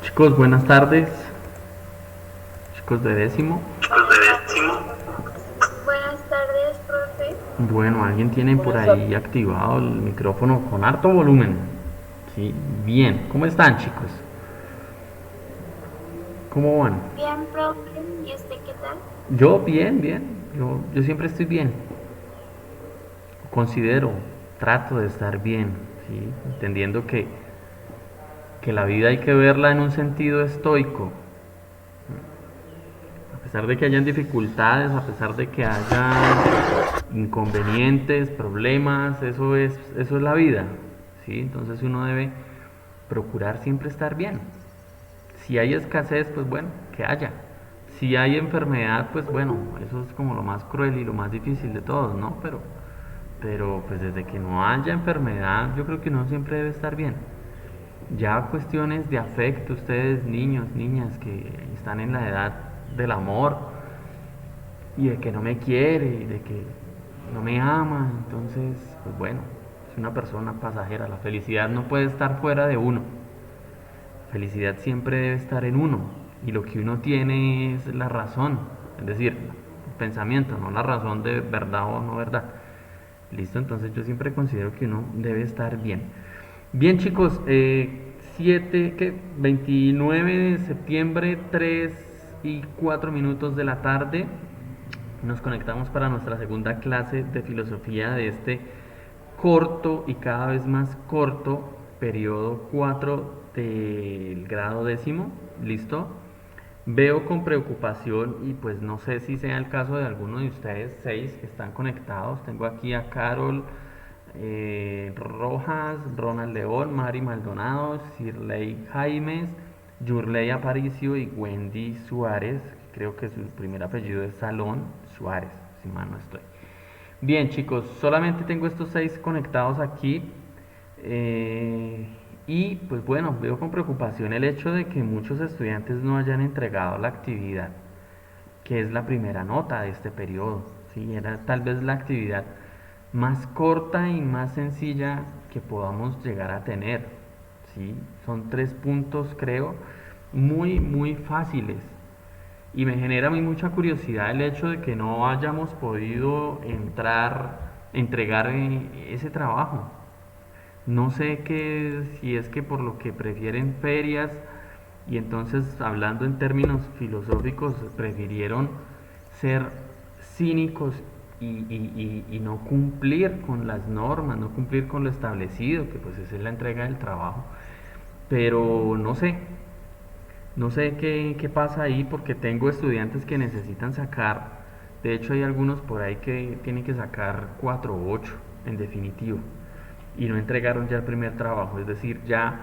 Chicos, buenas tardes. Chicos de décimo. Buenas tardes, profe. Bueno, alguien tiene por Buenas tardes. ahí activado el micrófono con harto volumen. Sí, bien. ¿Cómo están, chicos? ¿Cómo van? Bien, profe. ¿Y usted qué tal? Yo bien, bien. Yo siempre estoy bien. Considero, trato de estar bien, ¿sí? Entendiendo que la vida hay que verla en un sentido estoico. A pesar de que hayan dificultades, a pesar de que haya inconvenientes, problemas, eso es la vida, ¿sí? Entonces uno debe procurar siempre estar bien. Si hay escasez, pues bueno, que haya. Si hay enfermedad, pues bueno, eso es como lo más cruel y lo más difícil de todos, ¿no? Pero pues desde que no haya enfermedad, yo creo que uno siempre debe estar bien. Ya cuestiones de afecto, ustedes niños, niñas que están en la edad del amor y de que no me quiere y de que no me ama, entonces, pues bueno, es una persona pasajera. La felicidad no puede estar fuera de uno. Felicidad siempre debe estar en uno y lo que uno tiene es la razón, es decir, el pensamiento, no la razón de verdad o no verdad. Listo, entonces yo siempre considero que uno debe estar bien. Bien, chicos, 29 de septiembre, 3:04 de la tarde. Nos conectamos para nuestra segunda clase de filosofía de este corto y cada vez más corto periodo 4 del grado décimo. ¿Listo? Veo con preocupación y pues no sé si sea el caso de alguno de ustedes seis que están conectados. Tengo aquí a Carol Rojas, Ronald León, Mari Maldonado, Sirley Jaimes, Yurley Aparicio y Wendy Suárez. Creo que su primer apellido es Salón Suárez, si mal no estoy. Bien, chicos, solamente tengo estos seis conectados aquí. eh, y pues bueno, veo con preocupación el hecho de que muchos estudiantes no hayan entregado la actividad, que es la primera nota de este periodo. ¿Sí? Era tal vez la actividad más corta y más sencilla que podamos llegar a tener. ¿Sí? Son 3 puntos, creo, muy, muy fáciles. Y me genera a mí mucha curiosidad el hecho de que no hayamos podido entregar ese trabajo. No sé si es que por lo que prefieren ferias y entonces hablando en términos filosóficos prefirieron ser cínicos y no cumplir con las normas, no cumplir con lo establecido, que pues esa es la entrega del trabajo. Pero no sé qué pasa ahí porque tengo estudiantes que necesitan sacar, de hecho hay algunos por ahí que tienen que sacar 4 o 8 en definitivo y no entregaron ya el primer trabajo, es decir, ya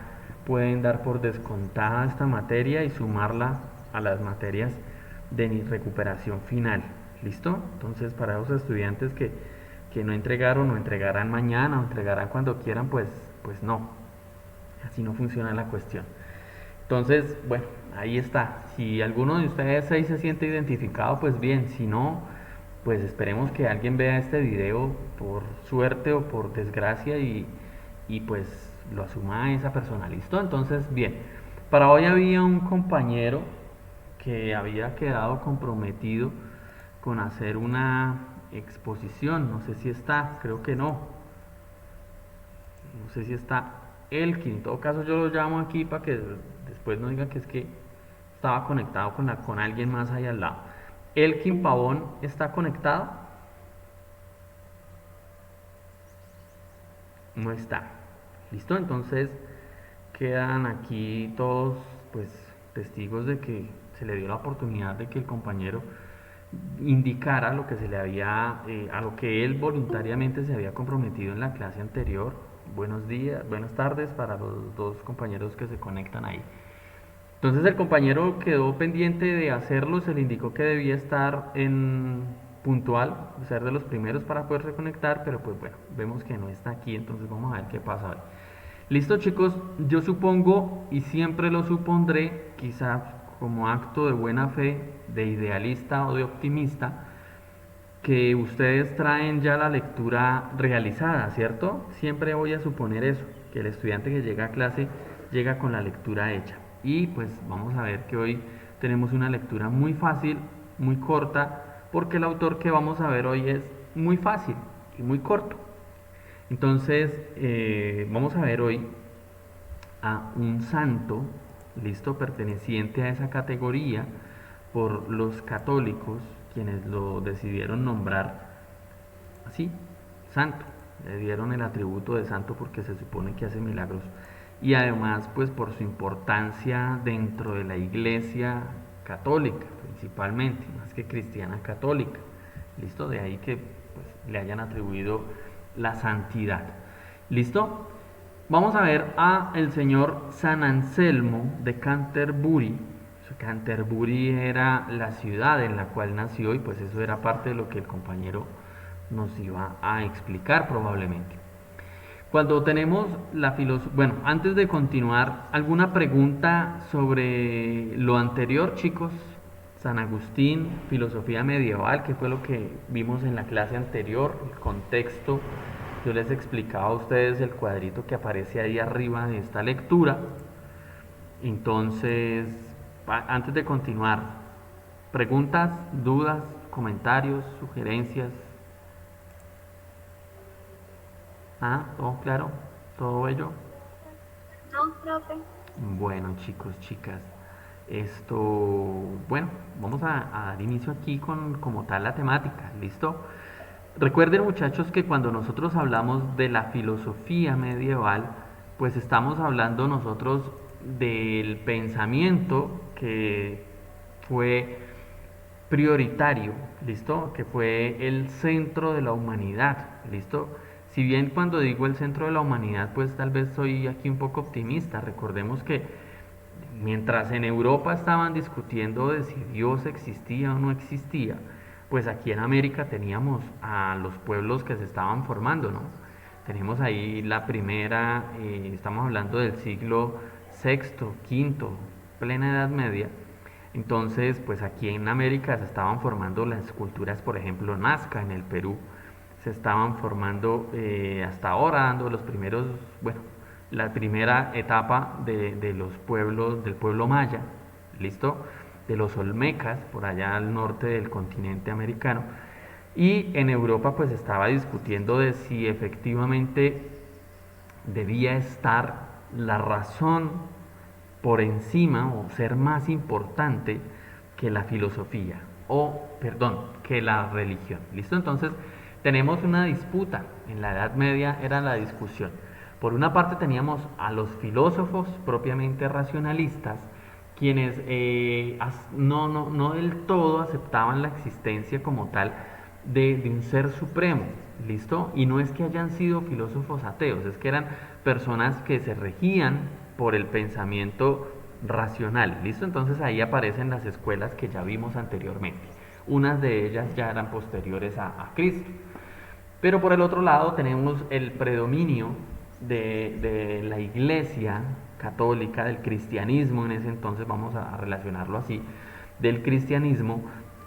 pueden dar por descontada esta materia y sumarla a las materias de mi recuperación final. ¿Listo? Entonces para esos estudiantes que no entregaron o entregarán mañana o entregarán cuando quieran, pues no, así no funciona la cuestión. Entonces, bueno, ahí está. Si alguno de ustedes ahí se siente identificado, pues bien. Si no, pues esperemos que alguien vea este video por suerte o por desgracia y pues lo asuma a esa persona. ¿Listo? Entonces, bien. Para hoy había un compañero que había quedado comprometido con hacer una exposición. No sé si está, creo que no. No sé si está Elkin. En todo caso, yo lo llamo aquí para que después no diga que es que estaba conectado con alguien más ahí al lado. Elkin Pavón está conectado. No está. ¿Listo? Entonces quedan aquí todos pues testigos de que se le dio la oportunidad de que el compañero indicara lo que se le había, a lo que él voluntariamente se había comprometido en la clase anterior. Buenos días, buenas tardes para los dos compañeros que se conectan ahí. Entonces el compañero quedó pendiente de hacerlo, se le indicó que debía estar en puntual, ser de los primeros para poder reconectar, pero pues bueno, vemos que no está aquí, entonces vamos a ver qué pasa hoy. Listo chicos, yo supongo y siempre lo supondré, quizás como acto de buena fe, de idealista o de optimista, que ustedes traen ya la lectura realizada, ¿cierto? Siempre voy a suponer eso, que el estudiante que llega a clase llega con la lectura hecha. Y pues vamos a ver que hoy tenemos una lectura muy fácil, muy corta, porque el autor que vamos a ver hoy es muy fácil y muy corto. Entonces, vamos a ver hoy a un santo, listo, perteneciente a esa categoría por los católicos, quienes lo decidieron nombrar así, santo. Le dieron el atributo de santo porque se supone que hace milagros. Y además, pues por su importancia dentro de la iglesia católica, principalmente, más que cristiana católica. ¿Listo? De ahí que pues, le hayan atribuido la santidad. ¿Listo? Vamos a ver a el señor San Anselmo de Canterbury. Canterbury era la ciudad en la cual nació y pues eso era parte de lo que el compañero nos iba a explicar probablemente. Cuando tenemos la filosofía, bueno, antes de continuar, ¿alguna pregunta sobre lo anterior, chicos? San Agustín, filosofía medieval, que fue lo que vimos en la clase anterior, el contexto. Yo les explicaba a ustedes el cuadrito que aparece ahí arriba de esta lectura. Entonces, antes de continuar, preguntas, dudas, comentarios, sugerencias. Ah, todo claro, todo bello. No, profe. Bueno, chicos, chicas, esto, bueno, vamos a dar inicio aquí con como tal la temática, ¿listo? Recuerden, muchachos, que cuando nosotros hablamos de la filosofía medieval, pues estamos hablando nosotros del pensamiento que fue prioritario, ¿listo? Que fue el centro de la humanidad, ¿listo? Si bien cuando digo el centro de la humanidad, pues tal vez soy aquí un poco optimista. Recordemos que mientras en Europa estaban discutiendo de si Dios existía o no existía, pues aquí en América teníamos a los pueblos que se estaban formando, ¿no? Tenemos ahí la primera, estamos hablando del siglo sexto, quinto, plena Edad Media. Entonces, pues aquí en América se estaban formando las culturas, por ejemplo, Nazca en el Perú, se estaban formando hasta ahora, dando los primeros, bueno, la primera etapa de los pueblos, del pueblo maya, ¿listo? De los olmecas, por allá al norte del continente americano. Y en Europa pues estaba discutiendo de si efectivamente debía estar la razón por encima o ser más importante que la filosofía o, perdón, que la religión. ¿Listo? Entonces tenemos una disputa. En la Edad Media era la discusión. Por una parte teníamos a los filósofos propiamente racionalistas, quienes no del todo aceptaban la existencia como tal de un ser supremo, ¿listo? Y no es que hayan sido filósofos ateos, es que eran personas que se regían por el pensamiento racional, ¿listo? Entonces ahí aparecen las escuelas que ya vimos anteriormente. Unas de ellas ya eran posteriores a Cristo. Pero por el otro lado tenemos el predominio de la iglesia católica, del cristianismo en ese entonces, vamos a relacionarlo así, del cristianismo,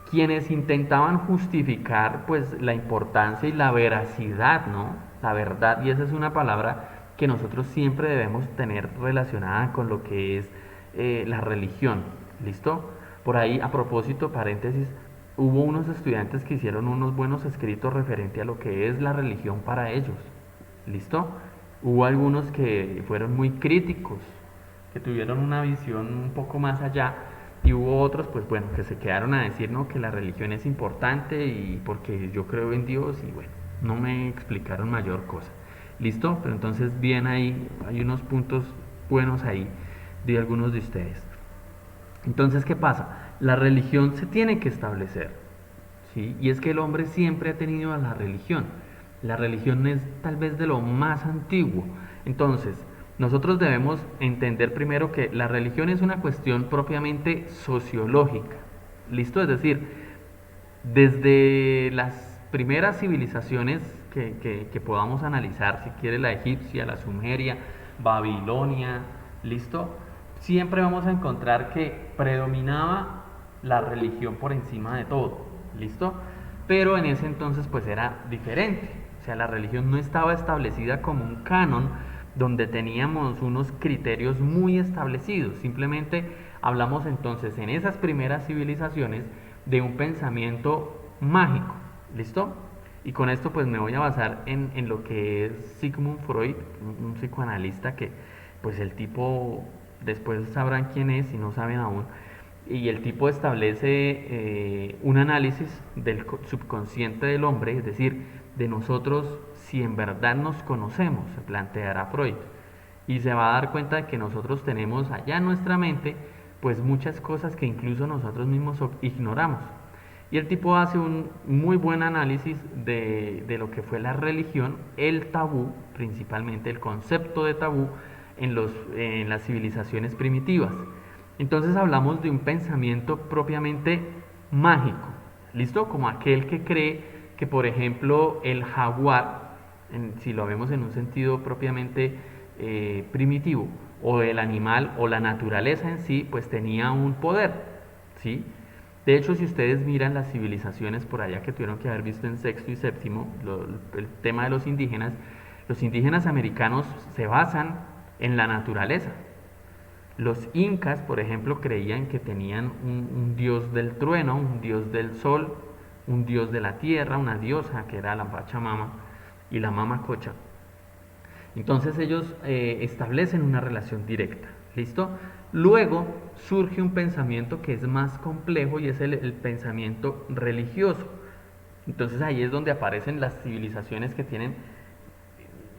quienes intentaban justificar pues la importancia y la veracidad, ¿no? La verdad, y esa es una palabra que nosotros siempre debemos tener relacionada con lo que es la religión, ¿listo? Por ahí, a propósito, paréntesis, hubo unos estudiantes que hicieron unos buenos escritos referente a lo que es la religión para ellos, ¿listo? Hubo algunos que fueron muy críticos, que tuvieron una visión un poco más allá, y hubo otros, pues bueno, que se quedaron a decir, no, que la religión es importante y porque yo creo en Dios y bueno, no me explicaron mayor cosa. ¿Listo? Pero entonces bien ahí, hay unos puntos buenos ahí de algunos de ustedes. Entonces, ¿qué pasa? La religión se tiene que establecer, ¿sí? Y es que el hombre siempre ha tenido a la religión. La religión es tal vez de lo más antiguo. Entonces, nosotros debemos entender primero que la religión es una cuestión propiamente sociológica. ¿Listo? Es decir, desde las primeras civilizaciones que podamos analizar, si quiere la egipcia, la sumeria, Babilonia, ¿listo? Siempre vamos a encontrar que predominaba la religión por encima de todo, ¿listo? Pero en ese entonces pues era diferente, o sea, la religión no estaba establecida como un canon donde teníamos unos criterios muy establecidos. Simplemente hablamos entonces en esas primeras civilizaciones de un pensamiento mágico. ¿Listo? Y con esto pues me voy a basar en lo que es Sigmund Freud, un psicoanalista que pues el tipo, después sabrán quién es si no saben aún, y el tipo establece un análisis del subconsciente del hombre, es decir, de nosotros si en verdad nos conocemos, se planteará Freud, y se va a dar cuenta de que nosotros tenemos allá en nuestra mente pues muchas cosas que incluso nosotros mismos ignoramos. Y el tipo hace un muy buen análisis de lo que fue la religión, el tabú, principalmente el concepto de tabú en las civilizaciones primitivas. Entonces hablamos de un pensamiento propiamente mágico, ¿listo? Como aquel que cree que, por ejemplo, el jaguar, si lo vemos en un sentido propiamente primitivo, o el animal o la naturaleza en sí, pues tenía un poder, ¿sí? De hecho, si ustedes miran las civilizaciones por allá que tuvieron que haber visto en sexto y séptimo, el tema de los indígenas americanos se basan en la naturaleza. Los incas, por ejemplo, creían que tenían un dios del trueno, un dios del sol, un dios de la tierra, una diosa que era la Pachamama y la Mama Cocha. Entonces ellos establecen una relación directa. ¿Listo? Luego surge un pensamiento que es más complejo y es el pensamiento religioso. Entonces ahí es donde aparecen las civilizaciones que tienen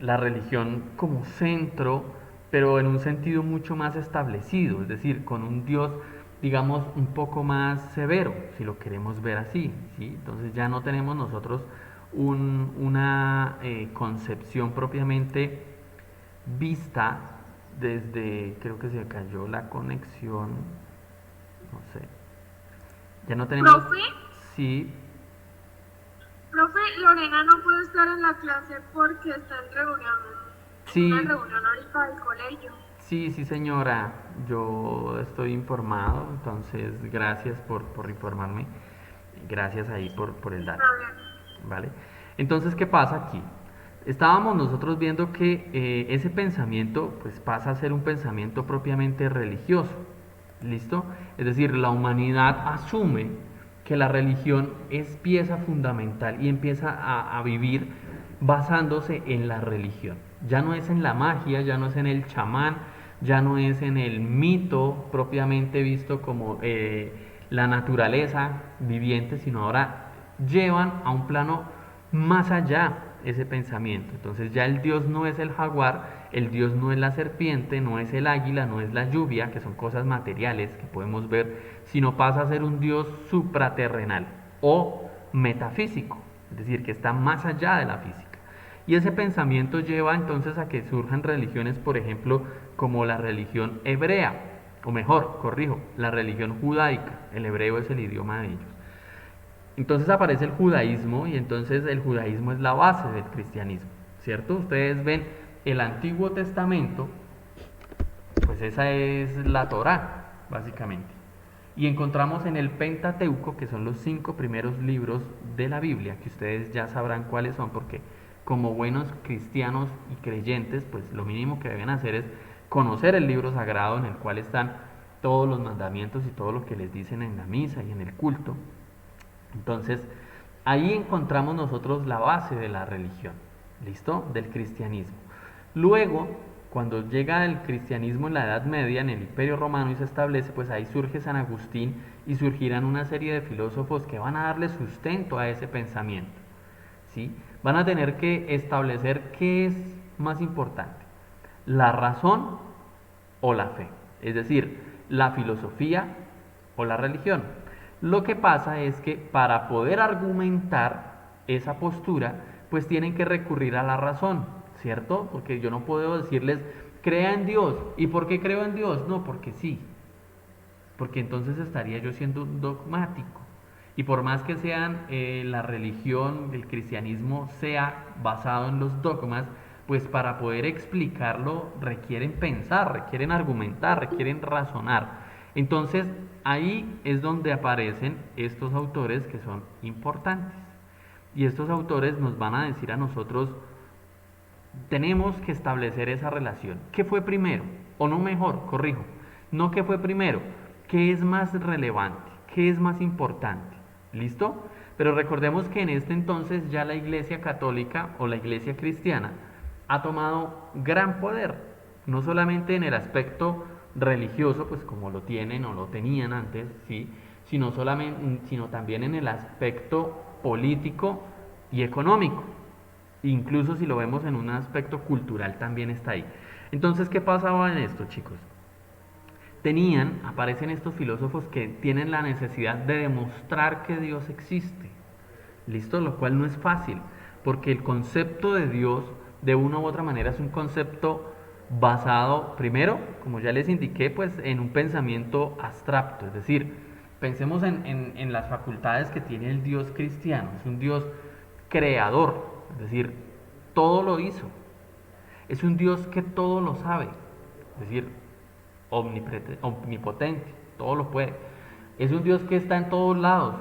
la religión como centro, pero en un sentido mucho más establecido, es decir, con un Dios, digamos, un poco más severo, si lo queremos ver así, ¿sí? Entonces ya no tenemos nosotros una concepción propiamente vista desde, creo que se cayó la conexión, no sé, ya no tenemos, Profe, sí, profe, Lorena no puede estar en la clase porque está en reunión, en una sí, reunión ahorita del colegio. sí, sí, señora, yo estoy informado, entonces gracias por informarme, gracias ahí por el Está dato, bien. ¿vale? Entonces, ¿qué pasa aquí? Estábamos nosotros viendo que ese pensamiento pues pasa a ser un pensamiento propiamente religioso, ¿listo? Es decir, la humanidad asume que la religión es pieza fundamental y empieza a vivir basándose en la religión. Ya no es en la magia, ya no es en el chamán, ya no es en el mito propiamente visto como la naturaleza viviente, sino ahora llevan a un plano más allá ese pensamiento. Entonces ya el Dios no es el jaguar, el Dios no es la serpiente, no es el águila, no es la lluvia, que son cosas materiales que podemos ver, sino pasa a ser un Dios supraterrenal o metafísico, es decir, que está más allá de la física. Y ese pensamiento lleva entonces a que surjan religiones, por ejemplo, como la religión hebrea, o mejor, corrijo, la religión judaica. El hebreo es el idioma de ellos. Entonces aparece el judaísmo y entonces el judaísmo es la base del cristianismo, ¿cierto? Ustedes ven el Antiguo Testamento, pues esa es la Torá, básicamente. Y encontramos en el Pentateuco, que son los 5 primeros libros de la Biblia, que ustedes ya sabrán cuáles son, porque como buenos cristianos y creyentes, pues lo mínimo que deben hacer es conocer el libro sagrado en el cual están todos los mandamientos y todo lo que les dicen en la misa y en el culto. Entonces, ahí encontramos nosotros la base de la religión, ¿listo? Del cristianismo. Luego, cuando llega el cristianismo en la Edad Media, en el Imperio Romano y se establece, pues ahí surge San Agustín y surgirán una serie de filósofos que van a darle sustento a ese pensamiento, ¿sí? Van a tener que establecer qué es más importante, la razón o la fe, es decir, la filosofía o la religión. Lo que pasa es que para poder argumentar esa postura, pues tienen que recurrir a la razón, ¿cierto? Porque yo no puedo decirles, crea en Dios. ¿Y por qué creo en Dios? No, porque sí. Porque entonces estaría yo siendo un dogmático. Y por más que sean la religión, el cristianismo sea basado en los dogmas, pues para poder explicarlo requieren pensar, requieren argumentar, requieren razonar. Entonces ahí es donde aparecen estos autores que son importantes. Y estos autores nos van a decir a nosotros tenemos que establecer esa relación. ¿Qué fue primero? O no mejor, corrijo. No qué fue primero, qué es más relevante, qué es más importante. ¿Listo? Pero recordemos que en este entonces ya la Iglesia Católica o la Iglesia Cristiana ha tomado gran poder, no solamente en el aspecto religioso, pues como lo tienen o lo tenían antes, ¿sí? Sino también en el aspecto político y económico. Incluso si lo vemos en un aspecto cultural también está ahí. Entonces, ¿qué pasaba en esto, chicos? Aparecen estos filósofos que tienen la necesidad de demostrar que Dios existe. ¿Listo? Lo cual no es fácil, porque el concepto de Dios, de una u otra manera, es un concepto basado, primero, como ya les indiqué, pues en un pensamiento abstracto. Es decir, pensemos en las facultades que tiene el Dios cristiano. Es un Dios creador, es decir, todo lo hizo. Es un Dios que todo lo sabe, es decir, omnipotente, todo lo puede. Es un Dios que está en todos lados,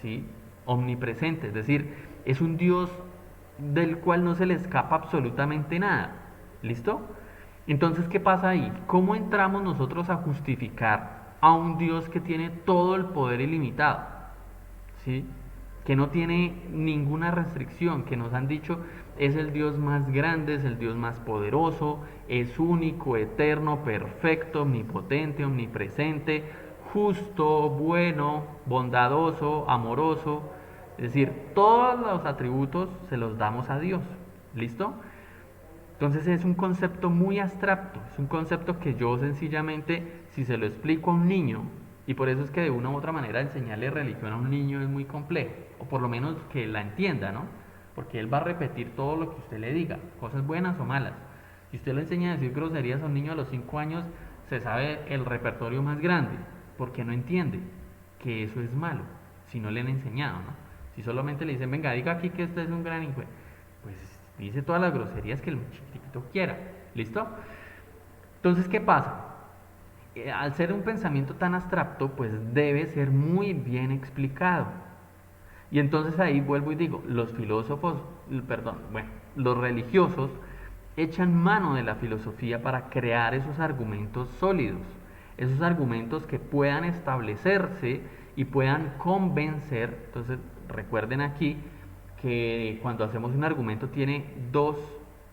¿sí? Omnipresente, es decir, es un Dios del cual no se le escapa absolutamente nada. ¿Listo? Entonces, ¿qué pasa ahí? ¿Cómo entramos nosotros a justificar a un Dios que tiene todo el poder ilimitado? ¿Sí? Que no tiene ninguna restricción, que nos han dicho es el Dios más grande, es el Dios más poderoso, es único, eterno, perfecto, omnipotente, omnipresente, justo, bueno, bondadoso, amoroso. Es decir, todos los atributos se los damos a Dios. ¿Listo? Entonces es un concepto muy abstracto, es un concepto que yo sencillamente, si se lo explico a un niño, y por eso es que de una u otra manera enseñarle religión a un niño es muy complejo, o por lo menos que la entienda, ¿no? Porque él va a repetir todo lo que usted le diga, cosas buenas o malas. Si usted le enseña a decir groserías a un niño a los 5 años, se sabe el repertorio más grande, porque no entiende que eso es malo, si no le han enseñado, ¿no? Si solamente le dicen, venga, diga aquí que este es un gran hijo, pues dice todas las groserías que el chiquitito quiera. ¿Listo? Entonces, ¿qué pasa? Al ser un pensamiento tan abstracto, pues debe ser muy bien explicado. Y entonces ahí vuelvo y digo, los filósofos, perdón, bueno, los religiosos echan mano de la filosofía para crear esos argumentos sólidos, esos argumentos que puedan establecerse y puedan convencer. Entonces, recuerden aquí que cuando hacemos un argumento tiene dos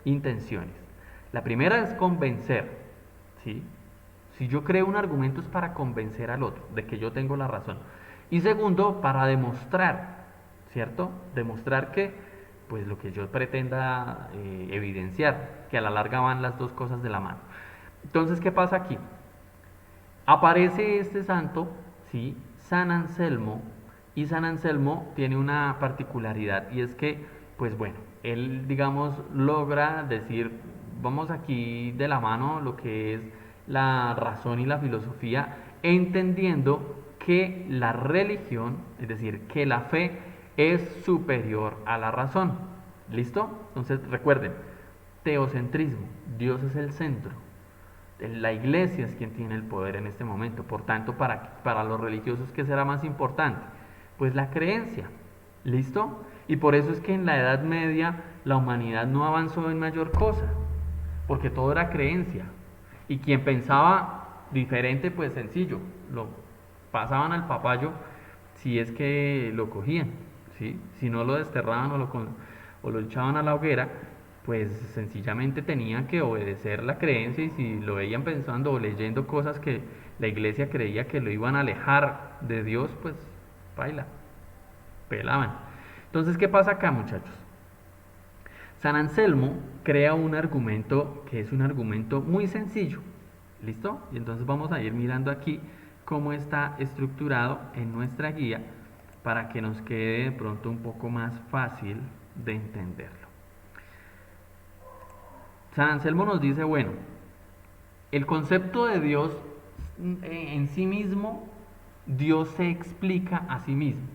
intenciones. La primera es convencer, ¿sí? Si yo creo un argumento es para convencer al otro de que yo tengo la razón. Y segundo, para demostrar, ¿cierto? Demostrar que, pues lo que yo pretenda evidenciar, que a la larga van las dos cosas de la mano. Entonces, ¿qué pasa aquí? Aparece este santo, ¿sí? San Anselmo, y San Anselmo tiene una particularidad y es que, pues bueno, él digamos logra decir, vamos aquí de la mano lo que es la razón y la filosofía, entendiendo que la religión, es decir, que la fe es superior a la razón. ¿Listo? Entonces recuerden, teocentrismo, Dios es el centro, la iglesia es quien tiene el poder en este momento. Por tanto, para los religiosos, ¿qué será más importante? Pues la creencia. ¿Listo? Y por eso es que en la Edad Media la humanidad no avanzó en mayor cosa, porque todo era creencia. Y quien pensaba diferente, pues sencillo, lo pasaban al papayo si es que lo cogían, ¿sí? Si no lo desterraban o lo echaban a la hoguera, pues sencillamente tenían que obedecer la creencia y si lo veían pensando o leyendo cosas que la iglesia creía que lo iban a alejar de Dios, pues baila, pelaban. Entonces, ¿qué pasa acá, muchachos? San Anselmo crea un argumento que es un argumento muy sencillo. ¿Listo? Y entonces vamos a ir mirando aquí cómo está estructurado en nuestra guía para que nos quede de pronto un poco más fácil de entenderlo. San Anselmo nos dice, bueno, el concepto de Dios en sí mismo, Dios se explica a sí mismo.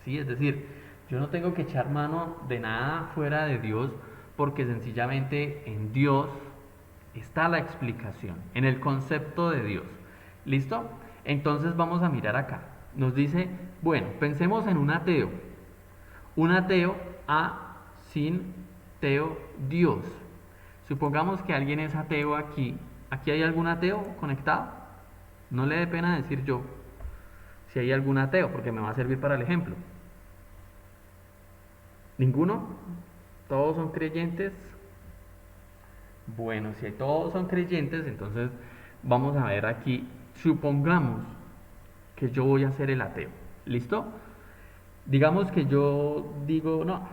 ¿Sí? Es decir, yo no tengo que echar mano de nada fuera de Dios porque sencillamente en Dios está la explicación, en el concepto de Dios. ¿Listo? Entonces vamos a mirar acá. Nos dice, bueno, pensemos en un ateo. Un ateo a sin teo Dios. Supongamos que alguien es ateo aquí. ¿Aquí hay algún ateo conectado? No le dé pena decir yo si hay algún ateo, porque me va a servir para el ejemplo. ¿Ninguno? ¿Todos son creyentes? Bueno, si todos son creyentes, entonces vamos a ver aquí. Supongamos que yo voy a ser el ateo. ¿Listo? Digamos que yo digo, no,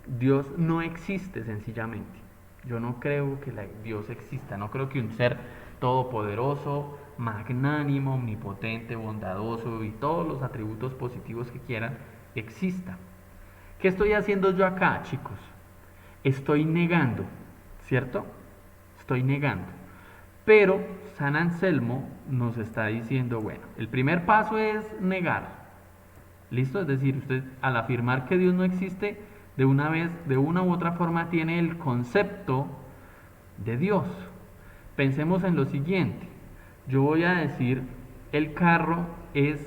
Dios no existe sencillamente. Yo no creo que Dios exista, no creo que un ser todopoderoso, magnánimo, omnipotente, bondadoso y todos los atributos positivos que quieran exista. ¿Qué estoy haciendo yo acá, chicos? Estoy negando, ¿cierto? Estoy negando. Pero San Anselmo nos está diciendo, bueno, el primer paso es negar. ¿Listo? Es decir, usted al afirmar que Dios no existe, de una vez, de una u otra forma, tiene el concepto de Dios. Pensemos en lo siguiente. Yo voy a decir, el carro es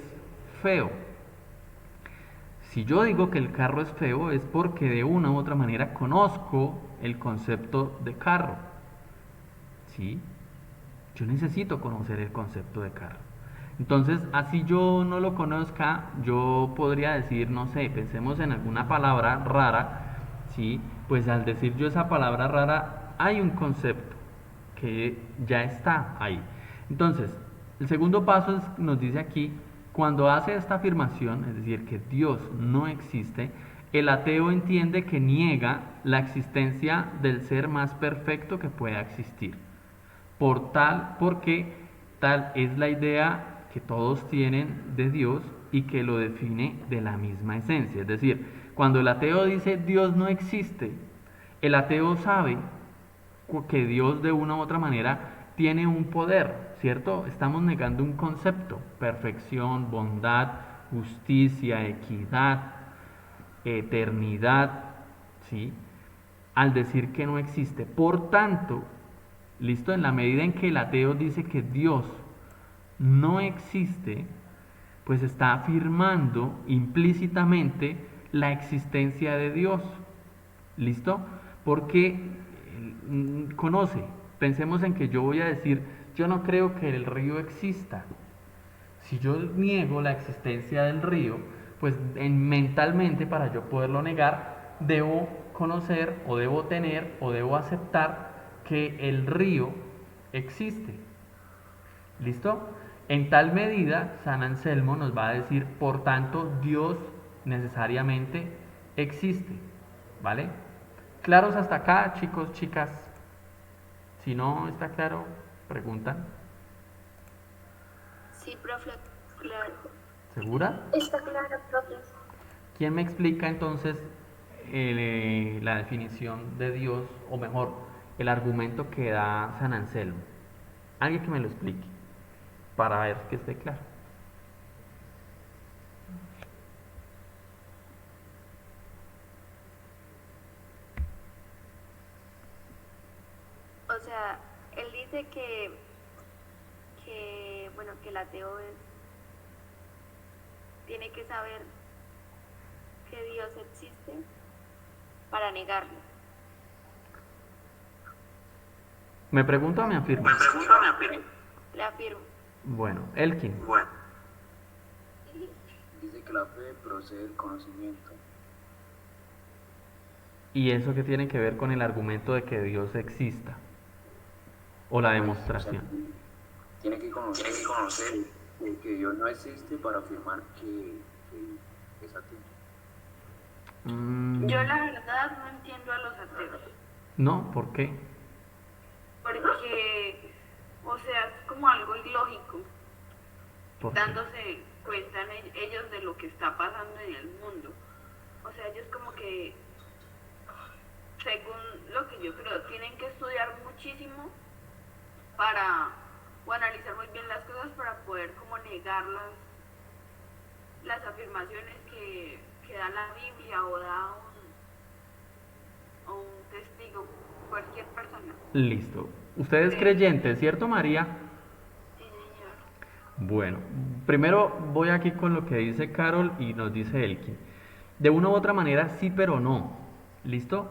feo. Si yo digo que el carro es feo, es porque de una u otra manera conozco el concepto de carro. ¿Sí? Yo necesito conocer el concepto de carro. Entonces, así yo no lo conozca, yo podría decir, no sé, pensemos en alguna palabra rara, ¿sí? Pues al decir yo esa palabra rara, hay un concepto que ya está ahí. Entonces, el segundo paso nos dice aquí, cuando hace esta afirmación, es decir, que Dios no existe, el ateo entiende que niega la existencia del ser más perfecto que pueda existir. Porque tal es la idea que todos tienen de Dios y que lo define de la misma esencia. Es decir, cuando el ateo dice Dios no existe, el ateo sabe que Dios de una u otra manera tiene un poder, ¿cierto? Estamos negando un concepto, perfección, bondad, justicia, equidad, eternidad, ¿sí? Al decir que no existe. Por tanto, ¿listo? En la medida en que el ateo dice que Dios no existe, pues está afirmando implícitamente la existencia de Dios. ¿Listo? Porque conoce. Pensemos en que yo voy a decir, yo no creo que el río exista. Si yo niego la existencia del río, pues mentalmente para yo poderlo negar, debo conocer o debo tener o debo aceptar que el río existe. ¿Listo? En tal medida, San Anselmo nos va a decir, por tanto, Dios necesariamente existe. ¿Vale? ¿Claros hasta acá, chicos, chicas? Si no está claro, preguntan. Sí, profe, claro. ¿Segura? Está claro, profe. ¿Quién me explica entonces la definición de Dios, o mejor, el argumento que da San Anselmo? Alguien que me lo explique, para ver que esté claro. O sea, él dice bueno, que el ateo tiene que saber que Dios existe para negarlo. ¿Me pregunta o me afirma? Le afirmo. Bueno, Elkin. Dice que la fe procede del conocimiento. ¿Y eso qué tiene que ver con el argumento de que Dios exista? O la demostración. O sea, tiene que conocer que Dios no existe para afirmar que es ateo. Yo la verdad no entiendo a los ateos. No, ¿por qué? Porque, o sea, es como algo ilógico, ¿Por qué? dándose cuenta ellos de lo que está pasando en el mundo. O sea, ellos como que, según lo que yo creo, tienen que estudiar muchísimo o analizar muy bien las cosas para poder como negar las afirmaciones que da la Biblia o da un testigo, cualquier persona. Listo. Usted es creyente, ¿cierto, María? Sí, señor. Bueno, primero voy aquí con lo que dice Carol y nos dice Elkin. De una u otra manera, sí, pero no. ¿Listo?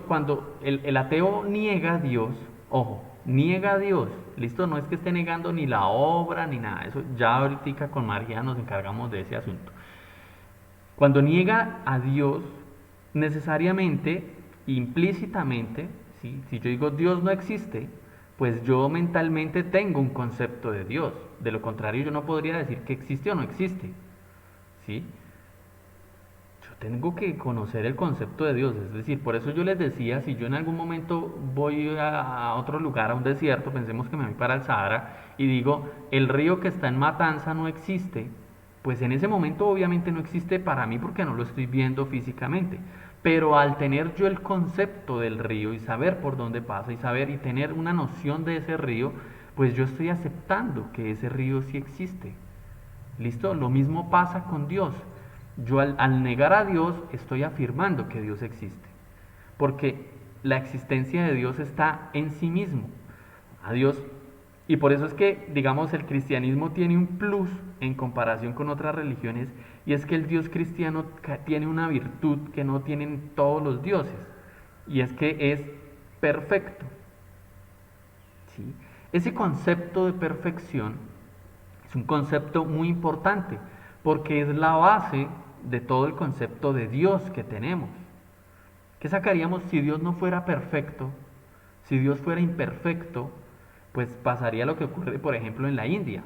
cuando el ateo niega a Dios, ojo, niega a Dios, listo, no es que esté negando ni la obra ni nada, eso ya ahorita con María nos encargamos de ese asunto. Cuando niega a Dios, necesariamente, implícitamente, ¿sí? Si yo digo Dios no existe, pues yo mentalmente tengo un concepto de Dios. De lo contrario, yo no podría decir que existe o no existe. ¿Sí? Yo tengo que conocer el concepto de Dios. Es decir, por eso yo les decía, si yo en algún momento voy a otro lugar, a un desierto, pensemos que me voy para el Sahara, y digo, el río que está en Matanza no existe, pues en ese momento obviamente no existe para mí porque no lo estoy viendo físicamente. Pero al tener yo el concepto del río y saber por dónde pasa y saber y tener una noción de ese río, pues yo estoy aceptando que ese río sí existe. ¿Listo? Lo mismo pasa con Dios. Yo al negar a Dios estoy afirmando que Dios existe. Porque la existencia de Dios está en sí mismo. A Dios. Y por eso es que, digamos, el cristianismo tiene un plus en comparación con otras religiones, y es que el Dios cristiano tiene una virtud que no tienen todos los dioses, y es que es perfecto. ¿Sí? Ese concepto de perfección es un concepto muy importante, porque es la base de todo el concepto de Dios que tenemos. ¿Qué sacaríamos si Dios no fuera perfecto? Si Dios fuera imperfecto, pues pasaría lo que ocurre, por ejemplo, en la India.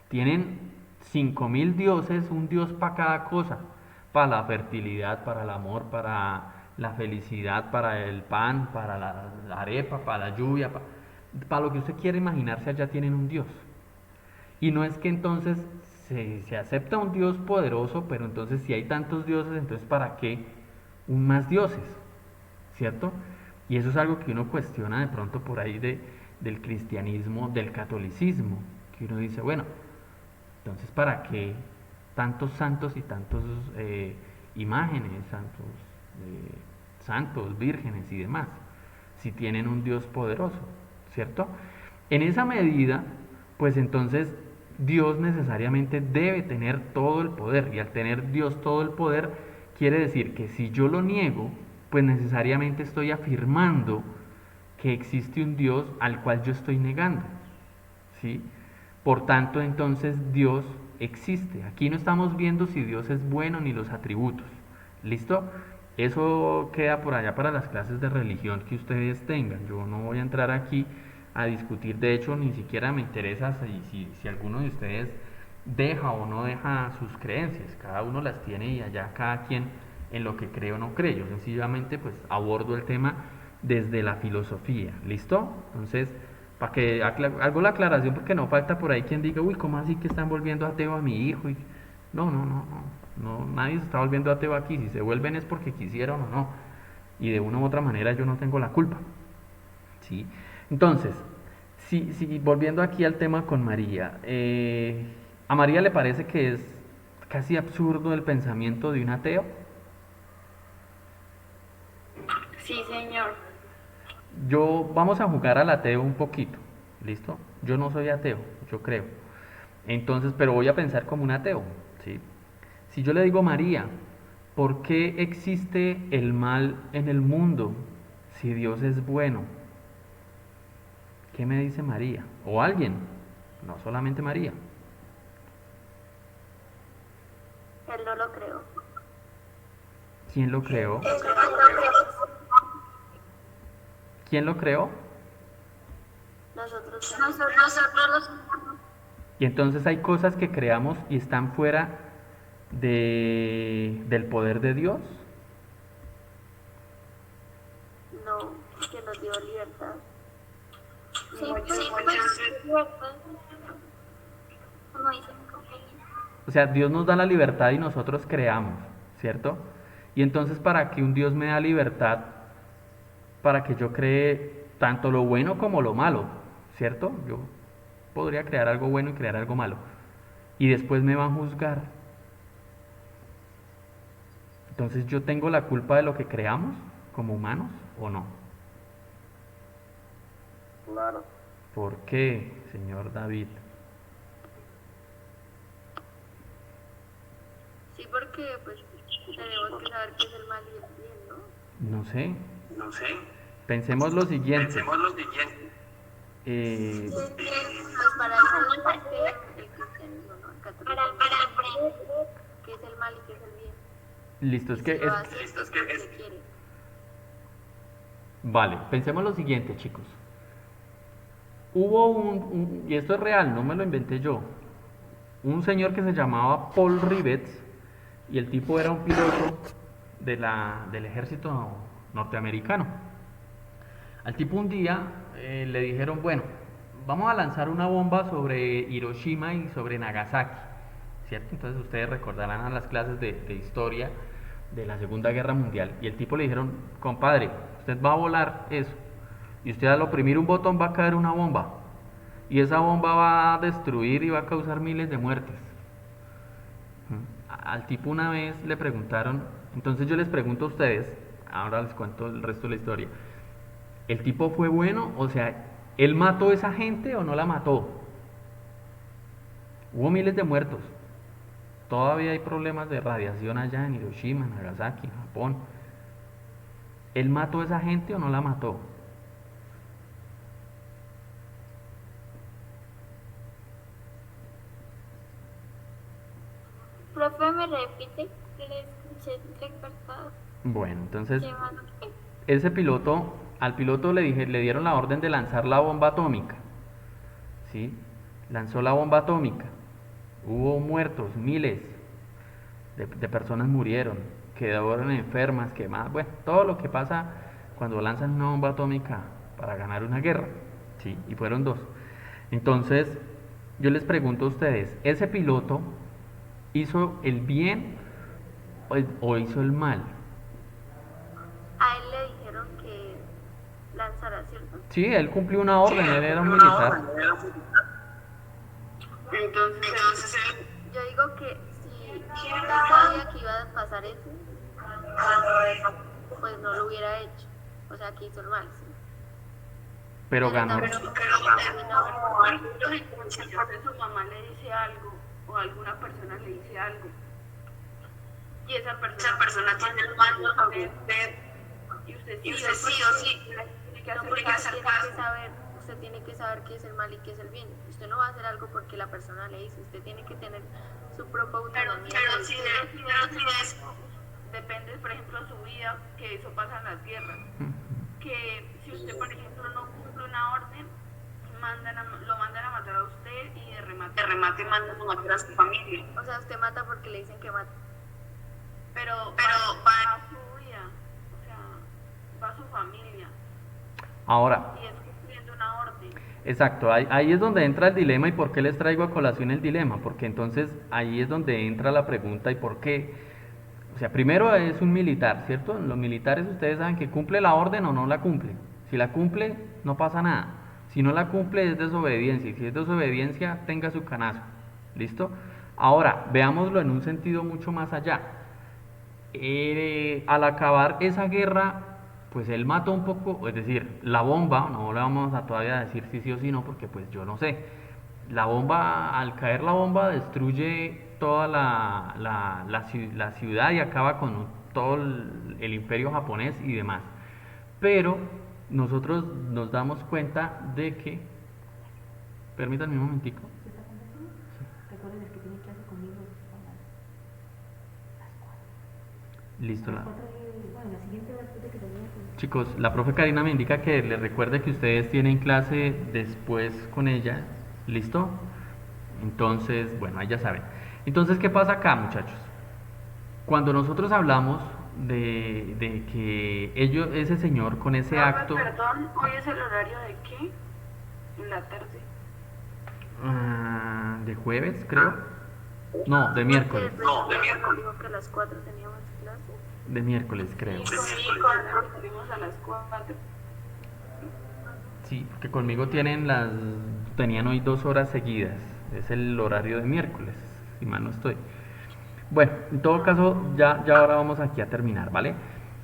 Tienen 5000 dioses, un dios para cada cosa, para la fertilidad, para el amor, para la felicidad, para el pan, para la arepa, para la lluvia, para lo que usted quiera imaginarse, allá tienen un dios. Y no es que entonces se acepta un dios poderoso, pero entonces si hay tantos dioses, entonces ¿para qué un más dioses? ¿Cierto? Y eso es algo que uno cuestiona de pronto por ahí del cristianismo, del catolicismo, que uno dice, bueno, entonces ¿para qué tantos santos y tantos imágenes, santos, vírgenes y demás, si tienen un Dios poderoso? ¿Cierto? En esa medida, pues entonces Dios necesariamente debe tener todo el poder, y al tener Dios todo el poder, quiere decir que si yo lo niego, pues necesariamente estoy afirmando que existe un Dios al cual yo estoy negando. ¿Sí? Por tanto, entonces Dios existe. Aquí no estamos viendo si Dios es bueno ni los atributos. ¿Listo? Eso queda por allá para las clases de religión que ustedes tengan. Yo no voy a entrar aquí a discutir, de hecho, ni siquiera me interesa si alguno de ustedes deja o no deja sus creencias. Cada uno las tiene y allá cada quien en lo que cree o no cree. Yo sencillamente pues abordo el tema desde la filosofía. ¿Listo? Entonces, para que hago la aclaración, porque no falta por ahí quien diga, uy, ¿cómo así que están volviendo ateo a mi hijo? Y no, no, no, no, no, nadie se está volviendo ateo aquí. Si se vuelven es porque quisieron o no. Y de una u otra manera yo no tengo la culpa. ¿Sí? Entonces, volviendo aquí al tema con María, ¿a María le parece que es casi absurdo el pensamiento de un ateo? Sí, señor. Vamos a jugar al ateo un poquito, ¿listo? Yo no soy ateo, yo creo. Entonces, pero voy a pensar como un ateo, ¿sí? Si yo le digo María, ¿por qué existe el mal en el mundo si Dios es bueno? ¿Qué me dice María? O alguien, no solamente María. Él no lo creó. ¿Quién lo creó? ¿Quién lo creó? Nosotros Y entonces hay cosas que creamos y están fuera del poder de Dios. no, que nos dio libertad. Sí, Muchas pues, veces. como dicen, O sea, Dios nos da la libertad y nosotros creamos, ¿cierto? Y entonces para que un Dios me da libertad, para que yo cree tanto lo bueno como lo malo, ¿cierto? Yo podría crear algo bueno y crear algo malo. Y después me van a juzgar. Entonces yo tengo la culpa de lo que creamos como humanos o no. Claro. ¿Por qué, señor David? sí, porque pues tenemos que saber qué es el mal y el bien, ¿no? No sé. No sé. Pensemos lo siguiente. Pensemos lo siguiente. Eh, Pues para eso existe el cristianismo, ¿no? El catolicismo. Para qué es el mal y qué es el bien. listo, Y es si que lo es... hace es porque quiere. Vale, pensemos lo siguiente, chicos. Hubo y esto es real, no me lo inventé yo, un señor que se llamaba Paul Rivets y el tipo era un piloto del ejército norteamericano. Al tipo un día le dijeron, bueno, vamos a lanzar una bomba sobre Hiroshima y sobre Nagasaki, ¿cierto? Entonces ustedes recordarán a las clases de historia de la Segunda Guerra Mundial. Y el tipo le dijeron, compadre, usted va a volar eso. Y usted al oprimir un botón va a caer una bomba. Y esa bomba va a destruir y va a causar miles de muertes. Al tipo una vez le preguntaron, entonces yo les pregunto a ustedes, ahora les cuento el resto de la historia. ¿El tipo fue bueno? O sea, ¿él mató a esa gente o no la mató? Hubo miles de muertos. Todavía hay problemas de radiación allá en Hiroshima, Nagasaki, en Japón. ¿Él mató a esa gente o no la mató? Profe, ¿me repite? Que le escuché entrecortado. Bueno, entonces ¿Qué más? ese piloto, al piloto le dieron la orden de lanzar la bomba atómica. ¿Sí? Lanzó la bomba atómica. Hubo muertos, miles de personas murieron, quedaron enfermas, quemadas. Bueno, todo lo que pasa cuando lanzan una bomba atómica para ganar una guerra. ¿Sí? Y fueron dos. Entonces, yo les pregunto a ustedes, ¿ese piloto hizo el bien o hizo el mal? A él le dijeron que lanzara, ¿cierto? Sí, él cumplió una orden, él era un militar. Entonces, yo digo que si él sabía que iba a pasar eso, pues no lo hubiera hecho. O sea, que hizo el mal, ¿sí? Pero ganó. Pero si su mamá le dice algo o alguna persona le dice algo y esa persona tiene el mando sobre usted y usted sí o sí tiene que hacer usted tiene que saber qué es el mal y qué es el bien. Usted no va a hacer algo porque la persona le dice, usted tiene que tener su propia autonomía. Pero si de eso depende, por ejemplo, su vida, que eso pasa en las guerras. Que si usted, por ejemplo, no cumple una orden, lo mandan a matar a usted y de remate mandan a matar a su familia. O sea, usted mata porque le dicen que mata. Pero va a su vida, o sea, va a su familia. Ahora. Y es cumpliendo una orden. Exacto, ahí es donde entra el dilema y por qué les traigo a colación el dilema, porque entonces ahí es donde entra la pregunta y por qué. O sea, primero es un militar, ¿cierto? Los militares ustedes saben que cumple la orden o no la cumple. Si la cumple, no pasa nada. Si no la cumple, es desobediencia. Y si es desobediencia, tenga su canazo. ¿Listo? Ahora, veámoslo en un sentido mucho más allá. Al acabar esa guerra, pues él mató un poco, es decir, la bomba, no le vamos a todavía decir si sí o si no, porque pues yo no sé. La bomba, al caer la bomba, destruye toda la ciudad y acaba con todo el imperio japonés y demás. Pero nosotros nos damos cuenta de que, permítanme un momentico. Listo. Chicos, la profe Karina me indica que les recuerde que ustedes tienen clase después con ella. ¿Listo? Entonces, bueno, ahí ya saben. Entonces, ¿qué pasa acá, muchachos? Cuando nosotros hablamos de que ese señor con ese acto... Perdón, ¿hoy es el horario de qué? En la tarde. De jueves, creo. No, de miércoles. No, de miércoles. Dijo que a las 4 teníamos clase. De miércoles, creo. Sí, conmigo a las 4. Sí, porque conmigo tenían hoy 2 horas seguidas. Es el horario de miércoles, si mal no estoy. Bueno, en todo caso, ya ahora vamos aquí a terminar, ¿vale?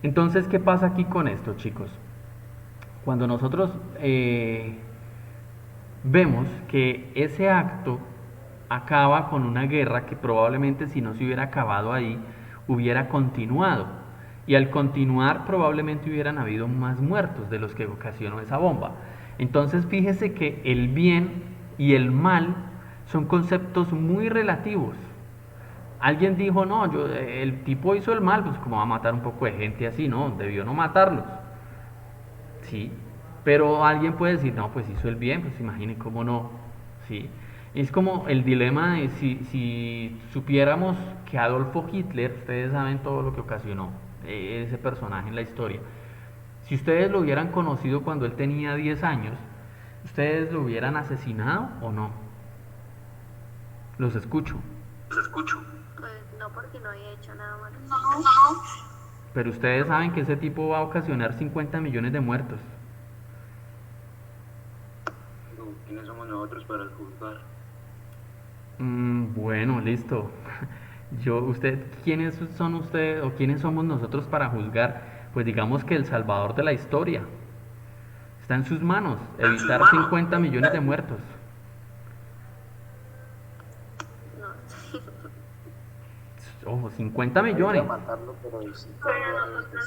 Entonces, ¿qué pasa aquí con esto, chicos? Cuando nosotros vemos que ese acto acaba con una guerra que probablemente si no se hubiera acabado ahí, hubiera continuado. Y al continuar probablemente hubieran habido más muertos de los que ocasionó esa bomba. Entonces fíjese que el bien y el mal son conceptos muy relativos. Alguien dijo, no, el tipo hizo el mal, pues como va a matar un poco de gente así, no, debió no matarlos. Sí, pero alguien puede decir, no, pues hizo el bien, pues imagine cómo no. Sí, es como el dilema de si supiéramos que Adolfo Hitler, ustedes saben todo lo que ocasionó ese personaje en la historia. Si ustedes lo hubieran conocido cuando él tenía 10 años, ¿ustedes lo hubieran asesinado o no? Los escucho. Los escucho. Pues no, porque no había hecho nada malo. No. Pero ustedes saben que ese tipo va a ocasionar 50 millones de muertos. Pero, ¿quiénes somos nosotros para juzgar? Bueno, listo. ¿Quiénes son ustedes o quiénes somos nosotros para juzgar? Pues digamos que el salvador de la historia. Está en sus manos, evitar 50 millones de muertos. No, sí. Ojo, 50 millones. Matarlo, pero sí. Pero nosotros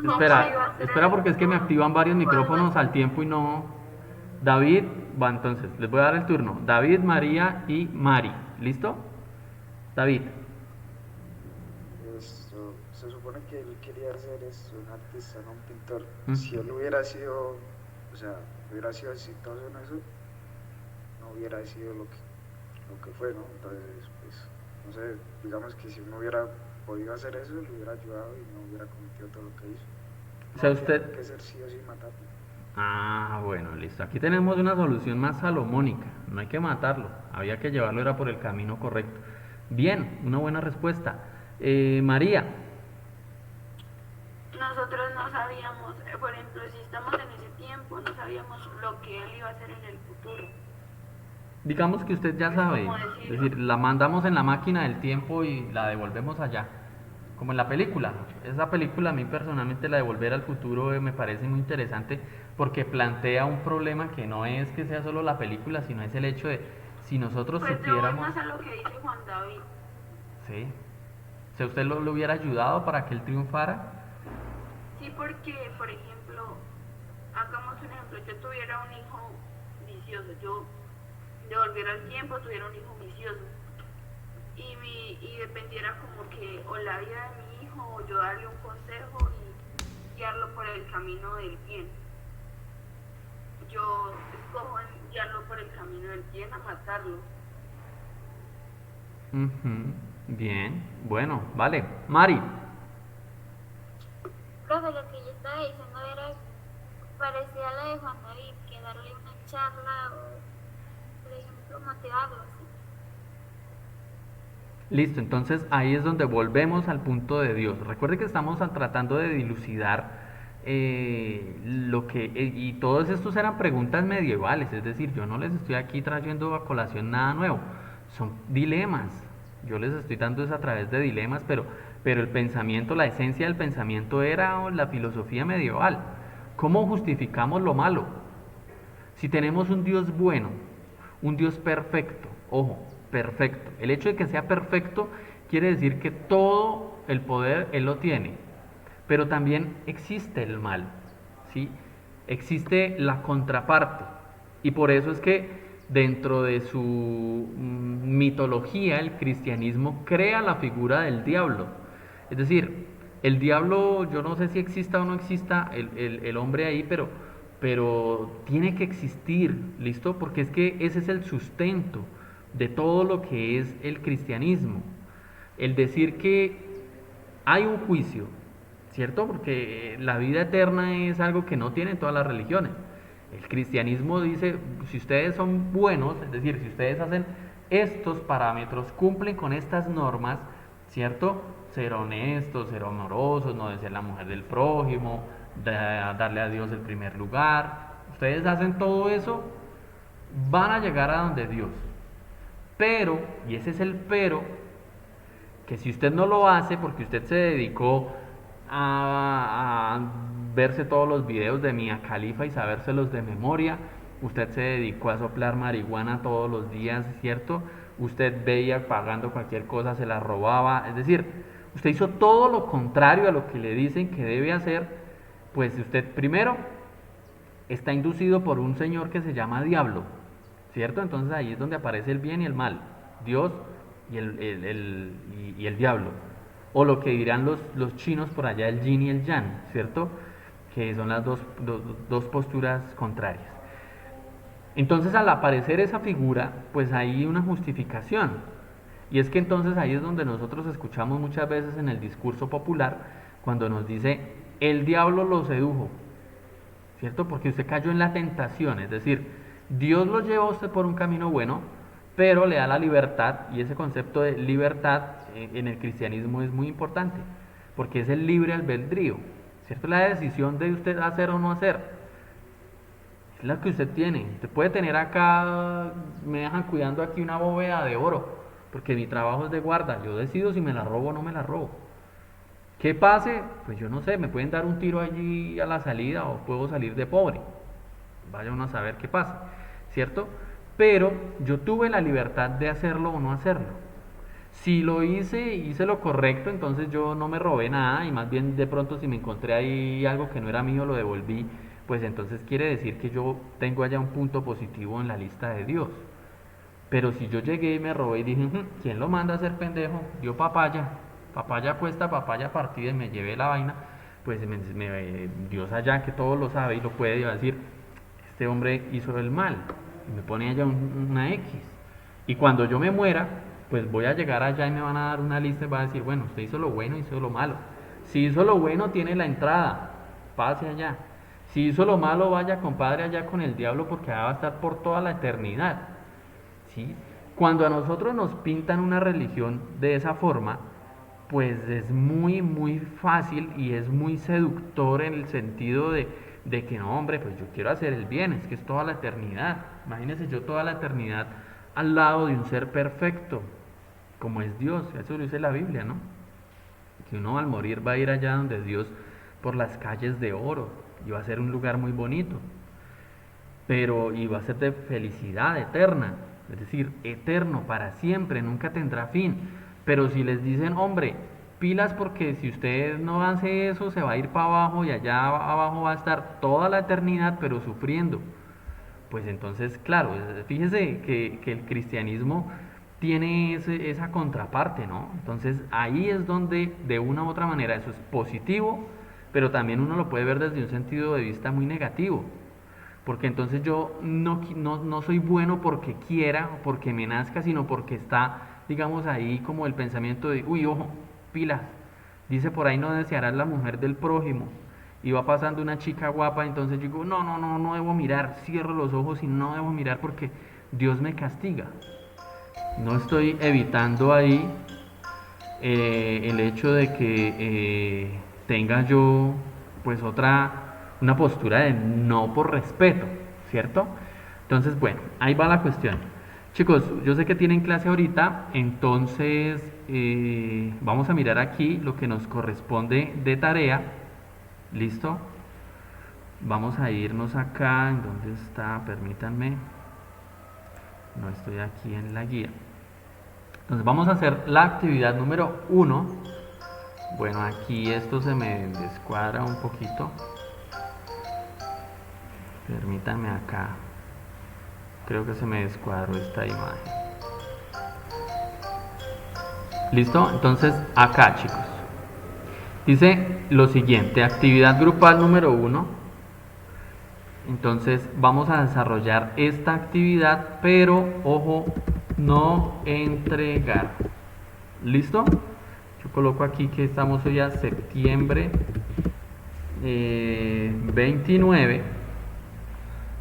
no sabemos. Espera porque es que me activan varios micrófonos al tiempo y no. David, va entonces, les voy a dar el turno. David, María y Mari. ¿Listo? David. Esto, se supone que él quería ser esto, un artista, no un pintor. Mm. Si él hubiera sido, o sea, hubiera sido exitoso en eso, no hubiera sido lo que fue, ¿no? Entonces, pues, no sé, digamos que si uno hubiera podido hacer eso, le hubiera ayudado y no hubiera cometido todo lo que hizo. O sea, No usted... tenía que ser sí o sí matarlo. Ah, bueno, listo. Aquí tenemos una solución más salomónica. No hay que matarlo. Había que llevarlo, era por el camino correcto. Bien, una buena respuesta. María. Nosotros no sabíamos, por ejemplo, si estamos en ese tiempo, no sabíamos lo que él iba a hacer en el futuro. Digamos que usted ya sabe, es decir, la mandamos en la máquina del tiempo y la devolvemos allá, como en la película. Esa película a mí personalmente, la de Volver al Futuro, me parece muy interesante porque plantea un problema que no es que sea solo la película, sino es el hecho de si nosotros Pues yo voy supiéramos... más a lo que dice Juan David. Sí. Si a usted lo hubiera ayudado para que él triunfara. Sí, porque, por ejemplo, hagamos un ejemplo, yo tuviera un hijo vicioso, yo devolviera el tiempo, tuviera un hijo vicioso y dependiera como que o la vida de mi hijo o yo darle un consejo y guiarlo por el camino del bien. Yo escojo guiarlo por el camino del bien a matarlo. Ujú, bien, bueno, vale. Mari. Profe, lo que yo estaba diciendo era parecía a la de Juan David, que darle una charla o, por ejemplo, motivarlo así. Listo, entonces ahí es donde volvemos al punto de Dios. Recuerde que estamos tratando de dilucidar lo que... y todos estos eran preguntas medievales, es decir, yo no les estoy aquí trayendo a colación nada nuevo, son dilemas. Yo les estoy dando eso a través de dilemas, pero el pensamiento, la esencia del pensamiento era la filosofía medieval. ¿Cómo justificamos lo malo? Si tenemos un Dios bueno, un Dios perfecto, ojo, perfecto. El hecho de que sea perfecto quiere decir que todo el poder Él lo tiene. Pero también existe el mal, ¿sí? Existe la contraparte. Y por eso es que dentro de su mitología el cristianismo crea la figura del diablo. Es decir, el diablo, yo no sé si exista o no exista el hombre ahí, pero tiene que existir, ¿listo? Porque es que ese es el sustento de todo lo que es el cristianismo. El decir que hay un juicio, ¿cierto? Porque la vida eterna es algo que no tienen todas las religiones. El cristianismo dice, si ustedes son buenos, es decir, si ustedes hacen estos parámetros, cumplen con estas normas, ¿cierto? Ser honestos, ser amorosos, no ser la mujer del prójimo, darle a Dios el primer lugar. Ustedes hacen todo eso, van a llegar a donde Dios. Pero, y ese es el pero, que si usted no lo hace porque usted se dedicó a verse todos los videos de Mia Khalifa y sabérselos de memoria, usted se dedicó a soplar marihuana todos los días, ¿cierto? Usted veía pagando cualquier cosa, se la robaba, es decir, usted hizo todo lo contrario a lo que le dicen que debe hacer, pues usted primero está inducido por un señor que se llama diablo, ¿cierto? Entonces ahí es donde aparece el bien y el mal, Dios y el diablo. O lo que dirán los chinos por allá, el yin y el yang, ¿cierto? Que son las dos posturas contrarias. Entonces al aparecer esa figura, pues hay una justificación. Y es que entonces ahí es donde nosotros escuchamos muchas veces en el discurso popular, cuando nos dice, el diablo lo sedujo, ¿cierto? Porque usted cayó en la tentación, es decir, Dios lo lleva a usted por un camino bueno, pero le da la libertad, y ese concepto de libertad en el cristianismo es muy importante, porque es el libre albedrío, ¿cierto? La decisión de usted hacer o no hacer, es la que usted tiene. Usted puede tener acá, me dejan cuidando aquí una bóveda de oro, porque mi trabajo es de guarda, yo decido si me la robo o no me la robo. ¿Qué pase? Pues yo no sé, me pueden dar un tiro allí a la salida o puedo salir de pobre. Vaya uno a saber qué pasa, ¿cierto? Pero yo tuve la libertad de hacerlo o no hacerlo. Si lo hice lo correcto, entonces yo no me robé nada y más bien de pronto si me encontré ahí algo que no era mío lo devolví, pues entonces quiere decir que yo tengo allá un punto positivo en la lista de Dios. Pero si yo llegué y me robé y dije, ¿quién lo manda a ser pendejo? Dio papaya puesta, papaya partida y me llevé la vaina, pues Dios allá que todo lo sabe y lo puede, y va a decir, este hombre hizo el mal, y me pone allá una X. Y cuando yo me muera, pues voy a llegar allá y me van a dar una lista y va a decir, bueno, usted hizo lo bueno, hizo lo malo. Si hizo lo bueno, tiene la entrada, pase allá. Si hizo lo malo, vaya compadre allá con el diablo porque va a estar por toda la eternidad. ¿Sí? Cuando a nosotros nos pintan una religión de esa forma, pues es muy, muy fácil y es muy seductor en el sentido de que no, hombre, pues yo quiero hacer el bien, es que es toda la eternidad. Imagínense yo toda la eternidad al lado de un ser perfecto, como es Dios, eso lo dice la Biblia, ¿no? Que uno al morir va a ir allá donde Dios por las calles de oro y va a ser un lugar muy bonito, pero y va a ser de felicidad eterna, es decir, eterno, para siempre, nunca tendrá fin. Pero si les dicen, hombre, pilas porque si usted no hace eso se va a ir para abajo y allá abajo va a estar toda la eternidad pero sufriendo, pues entonces, claro, fíjese que el cristianismo tiene esa contraparte, ¿no? Entonces ahí es donde de una u otra manera eso es positivo, pero también uno lo puede ver desde un sentido de vista muy negativo. Porque entonces yo no soy bueno porque quiera o porque me nazca, sino porque está, digamos, ahí como el pensamiento de, uy, ojo, pilas. Dice por ahí, no desearás la mujer del prójimo. Y va pasando una chica guapa, entonces yo digo, no debo mirar. Cierro los ojos y no debo mirar porque Dios me castiga. No estoy evitando ahí el hecho de que tenga yo, pues, una postura de no por respeto, ¿cierto? Entonces, bueno, ahí va la cuestión. Chicos, yo sé que tienen clase ahorita, entonces vamos a mirar aquí lo que nos corresponde de tarea. ¿Listo? Vamos a irnos acá, ¿en dónde está? Permítanme. No estoy aquí en la guía. Entonces vamos a hacer la actividad número 1. Bueno, aquí esto se me descuadra un poquito. Permítanme acá. Creo que se me descuadró esta imagen. ¿Listo? Entonces acá, chicos. Dice lo siguiente, actividad grupal número 1. Entonces vamos a desarrollar esta actividad, pero ojo, no entregar. ¿Listo? Yo coloco aquí que estamos hoy a septiembre 29.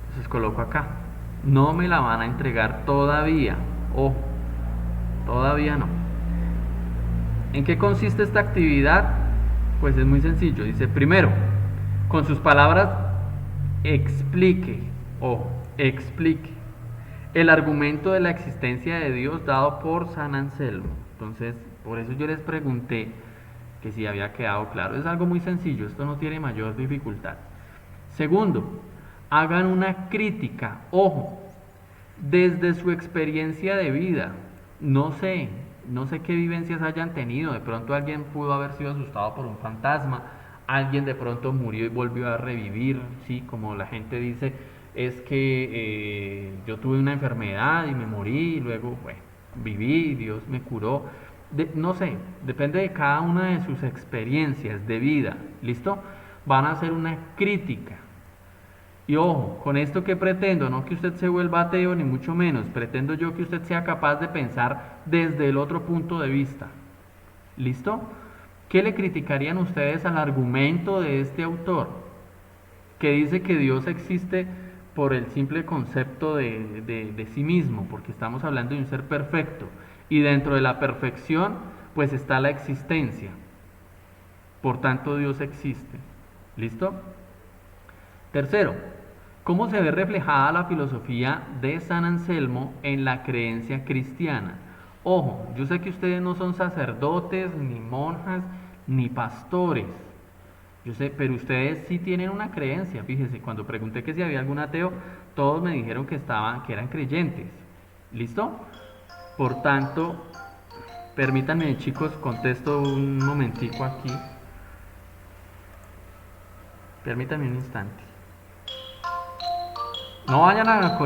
Entonces coloco acá. No me la van a entregar todavía. Ojo, todavía no. ¿En qué consiste esta actividad? Pues es muy sencillo. Dice, primero, con sus palabras, explique el argumento de la existencia de Dios dado por San Anselmo. Entonces, por eso yo les pregunté que si había quedado claro. Es algo muy sencillo, esto no tiene mayor dificultad. Segundo, hagan una crítica, ojo, desde su experiencia de vida. No sé, no sé qué vivencias hayan tenido. De pronto alguien pudo haber sido asustado por un fantasma, alguien de pronto murió y volvió a revivir, ¿sí? Como la gente dice, es que yo tuve una enfermedad y me morí y luego, bueno, viví, Dios me curó. No sé, depende de cada una de sus experiencias de vida, ¿listo? Van a hacer una crítica. Y ojo, con esto que pretendo, no que usted se vuelva ateo ni mucho menos, pretendo yo que usted sea capaz de pensar desde el otro punto de vista. ¿Listo? ¿Qué le criticarían ustedes al argumento de este autor? Que dice que Dios existe por el simple concepto de sí mismo, porque estamos hablando de un ser perfecto. Y dentro de la perfección, pues está la existencia. Por tanto, Dios existe. ¿Listo? Tercero, ¿cómo se ve reflejada la filosofía de San Anselmo en la creencia cristiana? Ojo, yo sé que ustedes no son sacerdotes, ni monjas, ni pastores. Yo sé, pero ustedes sí tienen una creencia. Fíjense, cuando pregunté que si había algún ateo, todos me dijeron que eran creyentes. ¿Listo? Por tanto, permítanme, chicos, contesto un momentico aquí. Permítanme un instante. No vayan a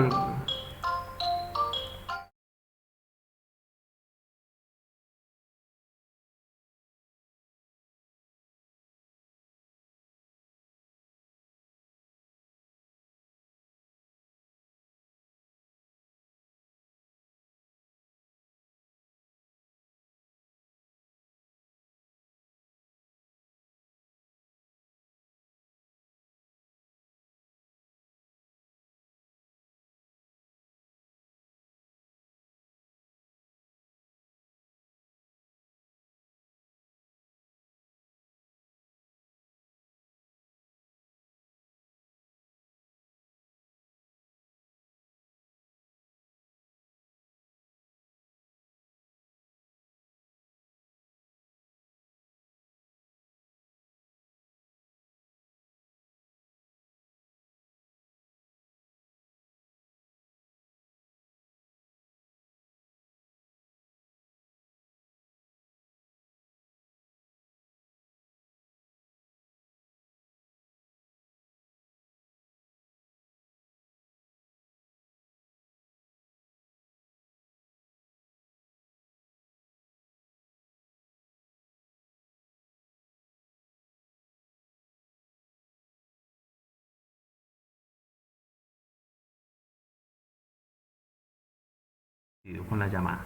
con la llamada.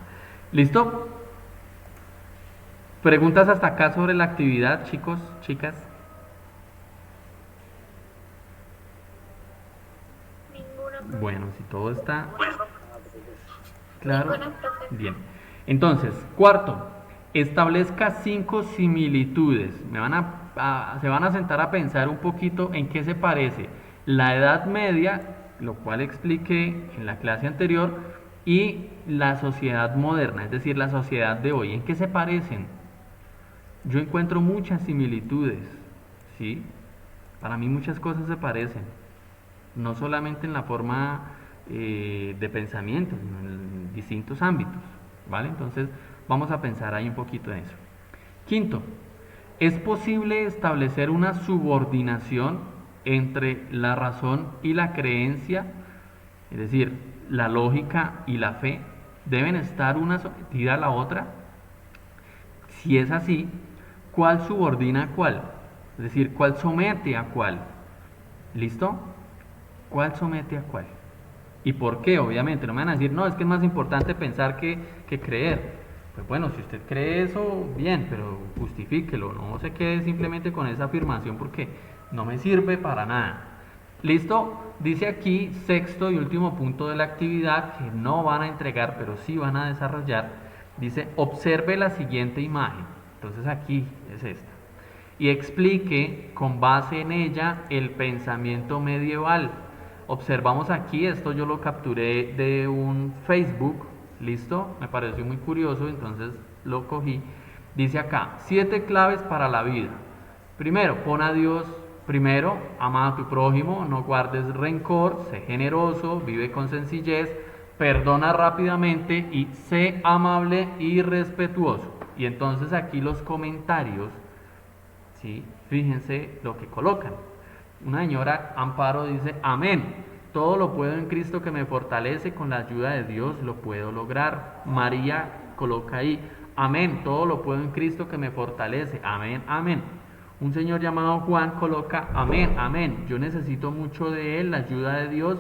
¿Listo? ¿Preguntas hasta acá sobre la actividad, chicos, chicas? Ninguna, profe. Bueno, si todo está Ah, profe. claro. Ninguna, profe. Bien. Entonces, cuarto, establezca 5 similitudes. Se van a sentar a pensar un poquito en qué se parece la Edad Media, lo cual expliqué en la clase anterior, y la sociedad moderna, es decir, la sociedad de hoy. ¿En qué se parecen? Yo encuentro muchas similitudes, ¿sí? Para mí muchas cosas se parecen, no solamente en la forma de pensamiento, sino en distintos ámbitos, ¿vale? Entonces vamos a pensar ahí un poquito en eso. Quinto, ¿es posible establecer una subordinación entre la razón y la creencia? Es decir, la lógica y la fe deben estar una sometida a la otra. Si es así, ¿cuál subordina a cuál? Es decir, ¿cuál somete a cuál? ¿Listo? ¿Cuál somete a cuál? ¿Y por qué? Obviamente, no me van a decir, no, es que es más importante pensar que creer. Pues bueno, si usted cree eso, bien, pero justifíquelo, no se quede simplemente con esa afirmación porque no me sirve para nada. ¿Listo? Dice aquí, sexto y último punto de la actividad, que no van a entregar, pero sí van a desarrollar. Dice, observe la siguiente imagen. Entonces aquí es esta. Y explique con base en ella el pensamiento medieval. Observamos aquí, esto yo lo capturé de un Facebook, ¿listo? Me pareció muy curioso, entonces lo cogí. Dice acá, 7 claves para la vida. Primero, pon a Dios primero, ama a tu prójimo, no guardes rencor, sé generoso, vive con sencillez, perdona rápidamente y sé amable y respetuoso. Y entonces aquí los comentarios, ¿sí? Fíjense lo que colocan. Una señora Amparo dice, amén. Todo lo puedo en Cristo que me fortalece, con la ayuda de Dios lo puedo lograr. María coloca ahí, amén. Todo lo puedo en Cristo que me fortalece. Amén, amén. Un señor llamado Juan coloca, amén, amén. Yo necesito mucho de él, la ayuda de Dios.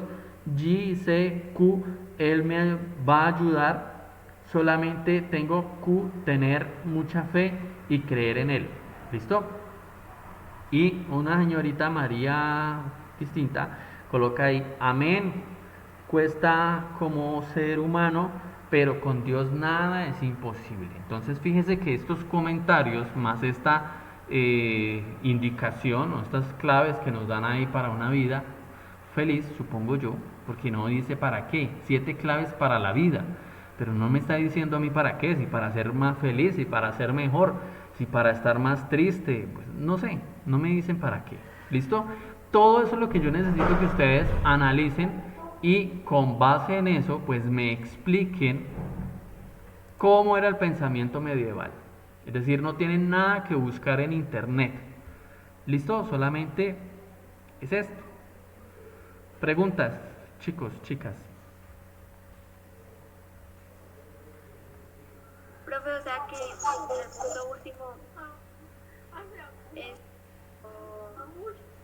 Q, él me va a ayudar. Solamente tengo que tener mucha fe y creer en él. ¿Listo? Y una señorita María distinta coloca ahí, amén. Cuesta como ser humano, pero con Dios nada es imposible. Entonces fíjese que estos comentarios, más esta indicación o estas claves que nos dan ahí para una vida feliz, supongo yo, porque no dice para qué, 7 claves para la vida, pero no me está diciendo a mí para qué, si para ser más feliz, si para ser mejor, si para estar más triste, pues no sé, no me dicen para qué. ¿Listo? Todo eso es lo que yo necesito que ustedes analicen y con base en eso, pues me expliquen cómo era el pensamiento medieval. Es decir, no tienen nada que buscar en internet. ¿Listo? Solamente es esto. Preguntas, chicos, chicas. Profe, o sea que el punto último es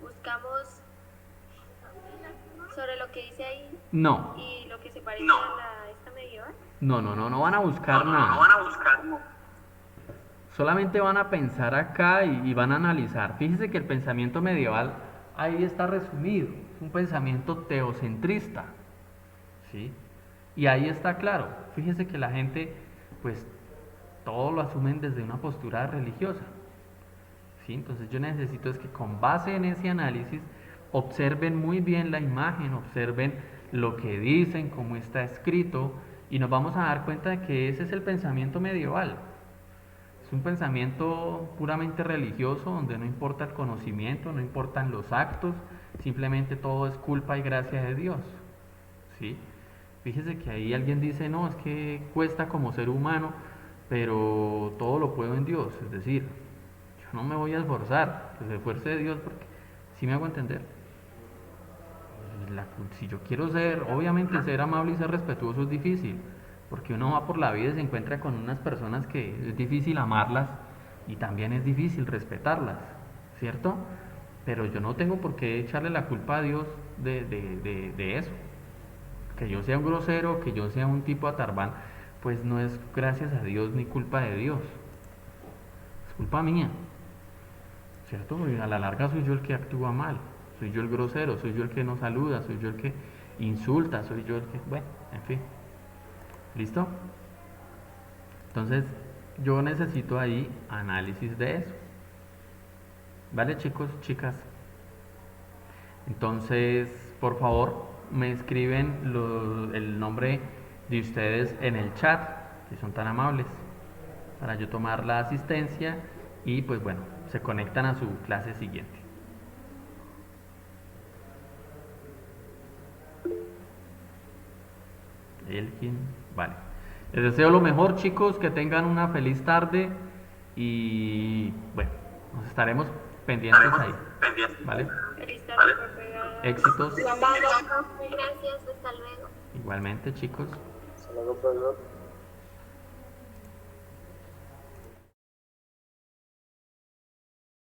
buscamos sobre lo que dice ahí No, y lo que se parece a la esta medieval. no van a buscar nada. Solamente van a pensar acá y van a analizar. Fíjese que el pensamiento medieval ahí está resumido. Es un pensamiento teocentrista. ¿Sí? Y ahí está claro. Fíjese que la gente, pues, todo lo asumen desde una postura religiosa. ¿Sí? Entonces yo necesito es que con base en ese análisis observen muy bien la imagen, observen lo que dicen, cómo está escrito, y nos vamos a dar cuenta de que ese es el pensamiento medieval. Es un pensamiento puramente religioso, donde no importa el conocimiento, no importan los actos, simplemente todo es culpa y gracia de Dios. ¿Sí? Fíjese que ahí alguien dice, no, es que cuesta como ser humano, pero todo lo puedo en Dios. Es decir, yo no me voy a esforzar, que se esfuerce Dios, porque ¿sí me hago entender? Si yo quiero ser, obviamente ser amable y ser respetuoso es difícil, porque uno va por la vida y se encuentra con unas personas que es difícil amarlas y también es difícil respetarlas, ¿cierto? Pero yo no tengo por qué echarle la culpa a Dios de eso. Que yo sea un grosero, que yo sea un tipo atarbán, pues no es gracias a Dios ni culpa de Dios, es culpa mía, ¿cierto? Porque a la larga soy yo el que actúa mal, soy yo el grosero, soy yo el que no saluda, soy yo el que insulta, soy yo el que, bueno, en fin. ¿Listo? Entonces, yo necesito ahí análisis de eso. ¿Vale, chicos, chicas? Entonces, por favor, me escriben el nombre de ustedes en el chat, si son tan amables, para yo tomar la asistencia y pues bueno, se conectan a su clase siguiente. Elkin, vale. Les deseo lo mejor, chicos, que tengan una feliz tarde y bueno, nos estaremos pendientes ahí. ¿Vale? Feliz tarde, profe. Éxitos. Gracias, hasta luego. Igualmente, chicos. Hasta luego, profesor.